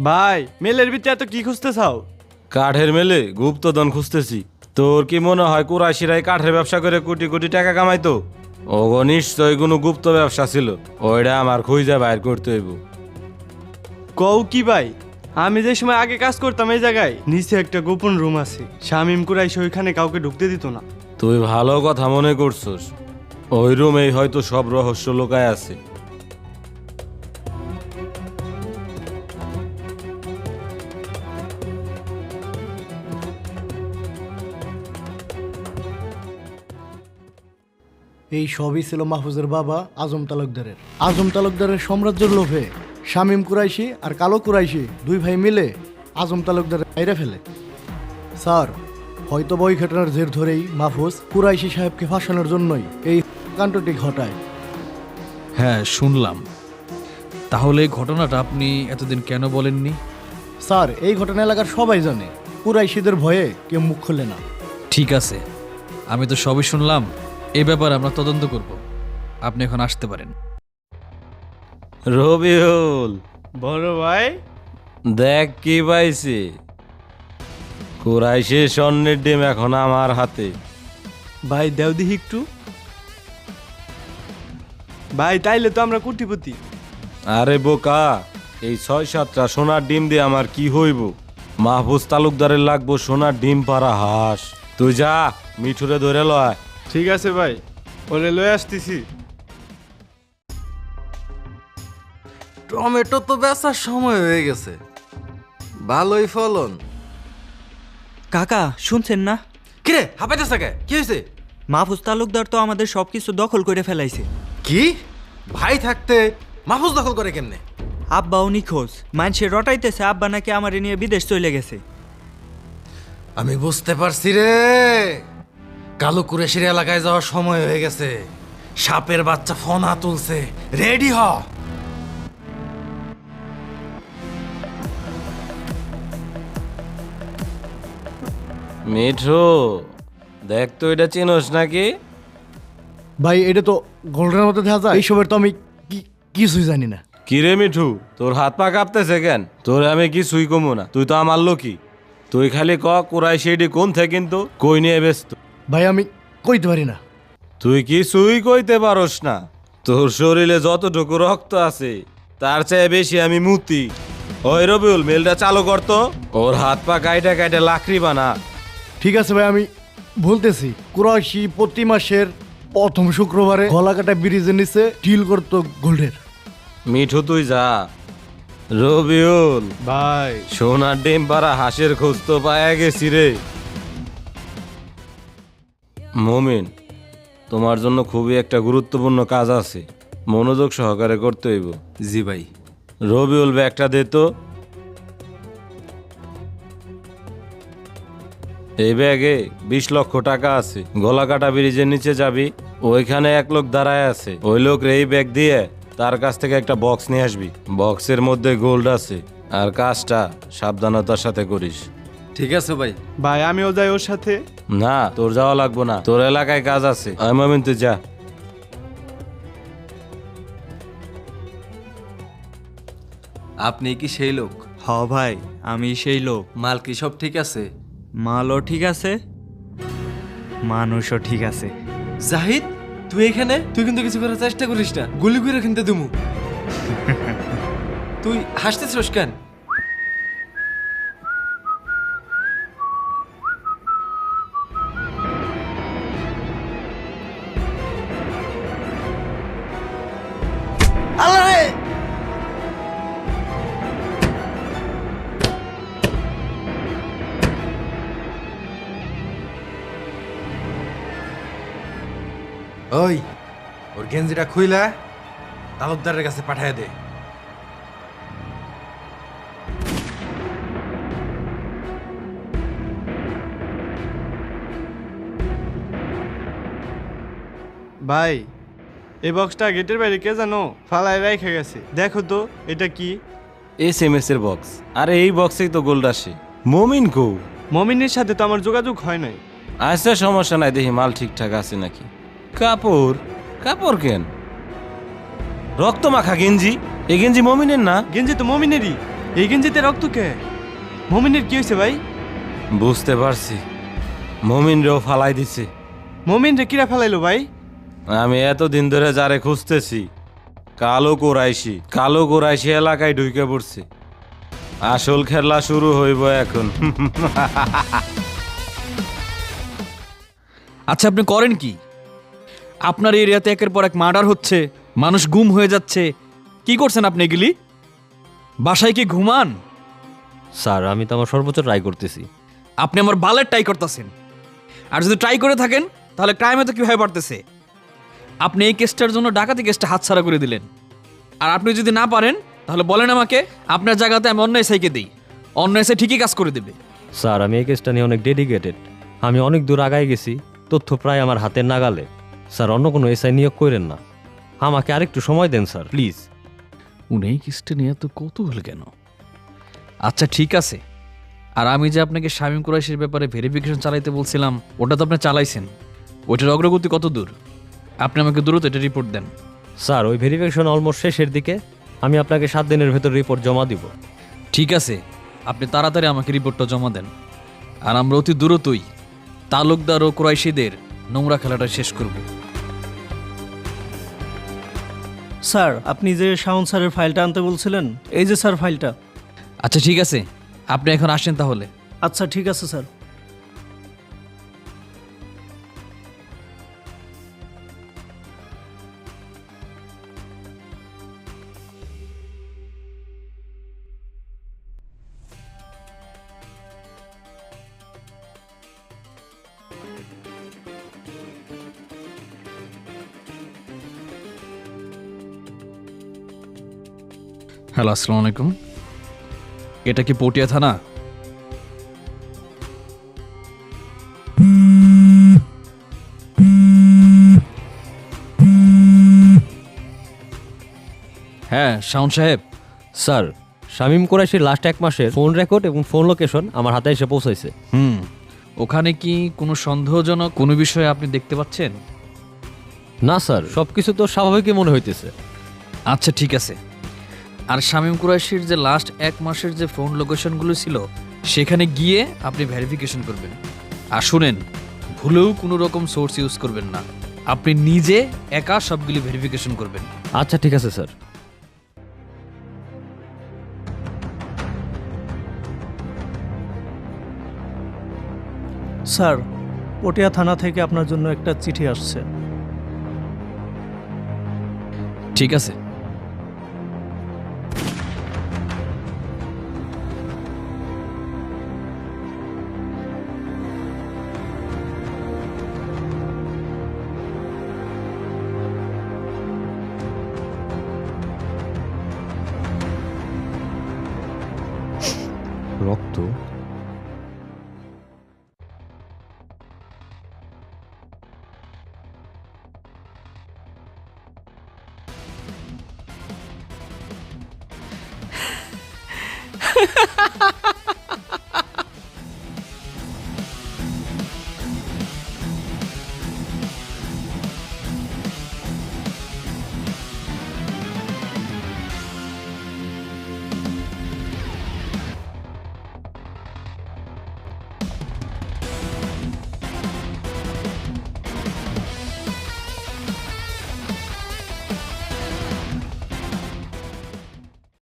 ভাই মেলের ভিতরে এত কি খুঁজতে চাও? কাঠের মেলে গুপ্তধন খুঁজতেছি। তোর কি মনে হয় কুরাইশিরাই কাঠের ব্যবসা করে কোটি কোটি টাকা কামাইতো? ওগো নিশ্চয়ই কোনো গুপ্ত ব্যবসা ছিল, ওইটা আমার খুঁজে বাইর করতে হইব। কও কি ভাই? আমি যে সময় আগে কাজ করতাম এই জায়গায় নিচে একটা গোপন রুম আছে, শামীম কুরাইশি ওইখানে কাউকে ঢুকতে দিত না। তুই ভালো কথা মনে করছস, ওই রুমেই হয়তো সব রহস্য লুকায় আছে। এই সবই ছিল মাহফুজের বাবা আজম তালুকদারের। আজম তালুকদারের সাম্রাজ্যের লোভে শামীম কুরাইশি আর কালো কুরাইশি দুই ভাই মিলে আজম তালুকদারের বাইরে ফেলে। স্যার, হয়তো ওই ঘটনার জের ধরেই মাহফুজ কুরাইশি সাহেবকে ফাঁসানোর জন্যই এই কাণ্ডটি ঘটায়। হ্যাঁ, শুনলাম। তাহলে এই ঘটনাটা আপনি এতদিন কেন বলেননি? স্যার, এই ঘটনা এলাকার সবাই জানে, কুরাইশিদের ভয়ে কেউ মুখ খুলে না। ঠিক আছে, আমি তো সবই শুনলাম। এই ব্যাপারে আমরা তদন্ত করব। আপনি এখন আসতে পারেন। রবিউল, বড় ভাই, দেখ কি পাইছি। কুরাইশি স্বর্ণের ডিম এখন আমার হাতে। ভাই দেও দিহি একটু। ভাই তাইলে তো আমরা কোটিপতি। আরে বোকা, এই ৬-৭টা সোনার ডিম দিয়ে আমার কি হইব? মাহফুজ তালুকদারের লাগবো সোনার ডিম পাড়া হাঁস। তুই যা, মিঠুরে ধরে লয়। ঠিক আছে ভাই, ওরে লয়ে আসতেছি। টমেটো তো বেচার সময় হয়ে গেছে, ভালোই ফলন। কাকা শুনছেন না? কিরে হাঁপাইতেছে কে? কি হয়েছে? মাহফুজ তালুকদার তো আমাদের সবকিছু দখল করে ফেলাইছে। কি? ভাই থাকতে মাহফুজ দখল করে কেমনে? আব্বাও নিখোঁজ, মানুষের রটাইতেছে আব্বা নাকি আমারে নিয়ে বিদেশ চলে গেছে। আমি বুঝতে পারছি রে, কালো কুরেশির এলাকায় যাওয়ার সময় হয়ে গেছে। সাপের বাচ্চা ফনা তুলছে, রেডি হ। মিঠু, দেখ তো এটা চিনোস নাকি? ভাই, এটা তো ঘটনার মধ্যে দেখা যায়, এইসবের তো আমি কিছুই জানি না। কিরে মিঠু, তোর হাত পা কাঁপতেছে কেন? তোর আমি কিছুই কমু না, তুই তো আমার লোকই। তুই খালি ক কুরাইশি এডি কোন থেকে কিন্তু কই নিয়ে ব্যস্ত। ভাই, আমি কইতে পারি না। তুই কিছুই কইতে পারস না? তোর শরীরে যতটুকু রক্ত আছে তার চেয়ে বেশি আমি মুতি। ওই রবিউল, মেলটা চালু করতো, ওর হাত পা কাইটা কাইটা লাকড়ি বানা। ঠিক আছে ভাই, আমি বলতেছি। কুরাইশি প্রতি মাসের প্রথম শুক্রবারে গলাকাটা ব্রিজের নিচে ডিল করতো গোল্ডের। মিঠু তুই যা। রবিউল ভাই সোনার ডিম পাড়া হাঁসের খোঁজ তো পায়া গেছি রে। মমিন, তোমার জন্য খুবই একটা গুরুত্বপূর্ণ কাজ আছে, মনোযোগ সহকারে করতে হইব। জি ভাই। রবিউল, ব্যাগটা দে তো। এই ব্যাগে 20 লক্ষ টাকা আছে। গলাকাটা ব্রিজের নিচে যাবি, ওইখানে এক লোক দাঁড়ায় আছে। ওই লোক এই ব্যাগ দিয়ে তার কাছ থেকে একটা বক্স নিয়ে আসবি। বক্সের মধ্যে গোল্ড আছে, আর কাজটা সাবধানতার সাথে করিস। ঠিক আছে ভাই। ভাই আমিও যাই ওর সাথে। না, তোর যাওয়া লাগবো না, তোর এলাকায় কাজ আছে। মমিন তুই যা। আপনি কি সেই লোক? হ ভাই, আমি সেই লোক। মাল কি সব ঠিক আছে? মালও ঠিক আছে, মানুষও ঠিক আছে। জাহিদ, তুই এখানে? তুই কিন্তু কিছু করার চেষ্টা করিস না, গুলি করে কিনতে দিমু। তুই হাসতেছিস কেন? আল্লাহ রে! ওই, ওর গেঞ্জিটা খুইলা তালুকদারের কাছে পাঠায় দে। ভাই এই বক্সটা গেটের বাইরে কে জানো ফালায় রেখে গেছে, দেখো তো এটা কি? SMS এর বক্স। আরে এই বক্সেই তো গোল্ড আসে। মমিন কো? মমিনের সাথে তো আমার যোগাযোগ হয় নাই। আচ্ছা সমস্যা নাই, দেখি মাল ঠিকঠাক আছে নাকি। কাপড় কাপড় কেন? রক্ত মাখা গেঞ্জি, এই গেঞ্জি মমিনের না। গেঞ্জি তো মমিনেরই। এই গেঞ্জিতে রক্ত কে? মমিনের কি হয়েছে ভাই? বুঝতে পারছি, মমিনরেও ফালাই দিছে। মমিন রে কিরা ফেলাইলো ভাই? আমি এতদিন ধরে যারে খুঁজতেছি, কালো কুরাইশি এলাকায় ঢুকে পড়ছে। আসল খেলা শুরু হইব এখন। আচ্ছা আপনি করেন কি? আপনার এরিয়াতে একের পর এক মার্ডার হচ্ছে, মানুষ গুম হয়ে যাচ্ছে, কি করছেন আপনি এগুলি? বাসায় কি ঘুমান? স্যার আমি তো আমার সর্বোচ্চ ট্রাই করতেছি। আপনি আমার বালের ট্রাই করতেছেন। আর যদি ট্রাই করে থাকেন তাহলে ক্রাইমে তো কিভাবে বাড়তেছে? আপনি এই কেসটার জন্য ডাকাতি কেসটা হাতছাড়া করে দিলেন। আর আপনি যদি না পারেন তাহলে বলেন আমাকে, আপনার জায়গাতে আমি অন্য এসআইকে দিই, অন্য এসআই ঠিকই কাজ করে দেবে। স্যার আমি এই কেসটা নিয়ে অনেক ডেডিকেটেড, আমি অনেক দূর আগায় গেছি, তথ্য প্রায় আমার হাতের নাগালে। স্যার অন্য কোনো এসআই নিয়োগ করেন না, আমাকে আরেকটু সময় দেন স্যার প্লিজ। উনি এই কেসটা নিয়ে এত কৌতূহল কেন? আচ্ছা ঠিক আছে, আর আমি যে আপনাকে শামীম কুরাইশির ব্যাপারে ভেরিফিকেশন চালাইতে বলছিলাম, ওটা তো আপনি চালাইছেন, ওইটার অগ্রগতি কত দূর? আপনি আমাকে দ্রুত এটা রিপোর্ট দেন। স্যার ওই ভেরিফিকেশন অলমোস্ট শেষের দিকে, আমি আপনাকে 7 দিনের ভেতর রিপোর্ট জমা দিব। ঠিক আছে, আপনি তাড়াতাড়ি আমাকে রিপোর্টটা জমা দেন, আর আমরা অতি দ্রুতই তালুকদার ও কুরাইশিদের নোংরা খেলাটা শেষ করব। স্যার আপনি যে শাওন স্যারের ফাইলটা আনতে বলছিলেন, এই যে স্যার ফাইলটা। আচ্ছা ঠিক আছে, আপনি এখন আসেন তাহলে। আচ্ছা ঠিক আছে স্যার। হ্যালো আসসালামু আলাইকুম, এটা কি পটিয়া থানা? হ্যাঁ শাওন সাহেব। স্যার শামীম কুরাইশির লাস্ট 1 মাসের ফোন রেকর্ড এবং ফোন লোকেশন আমার হাতে এসে পৌঁছাইছে। ওখানে কি কোনো সন্দেহজনক কোনো বিষয় আপনি দেখতে পাচ্ছেন? না স্যার, সবকিছু তো স্বাভাবিকই মনে হইতেছে। আচ্ছা ঠিক আছে, আর শামীম কুরাইশির যে লাস্ট 1 মাসের যে ফোন লোকেশনগুলো ছিল সেখানে গিয়ে আপনি ভেরিফিকেশন করবেন। আর শুনেন, ভুলেও কোনো রকম সোর্স ইউজ করবেন না, আপনি নিজে একা সবগুলি ভেরিফিকেশন করবেন। আচ্ছা ঠিক আছে স্যার। স্যার পটিয়া থানা থেকে আপনার জন্য একটা চিঠি আসছে। ঠিক আছে, রক্ত?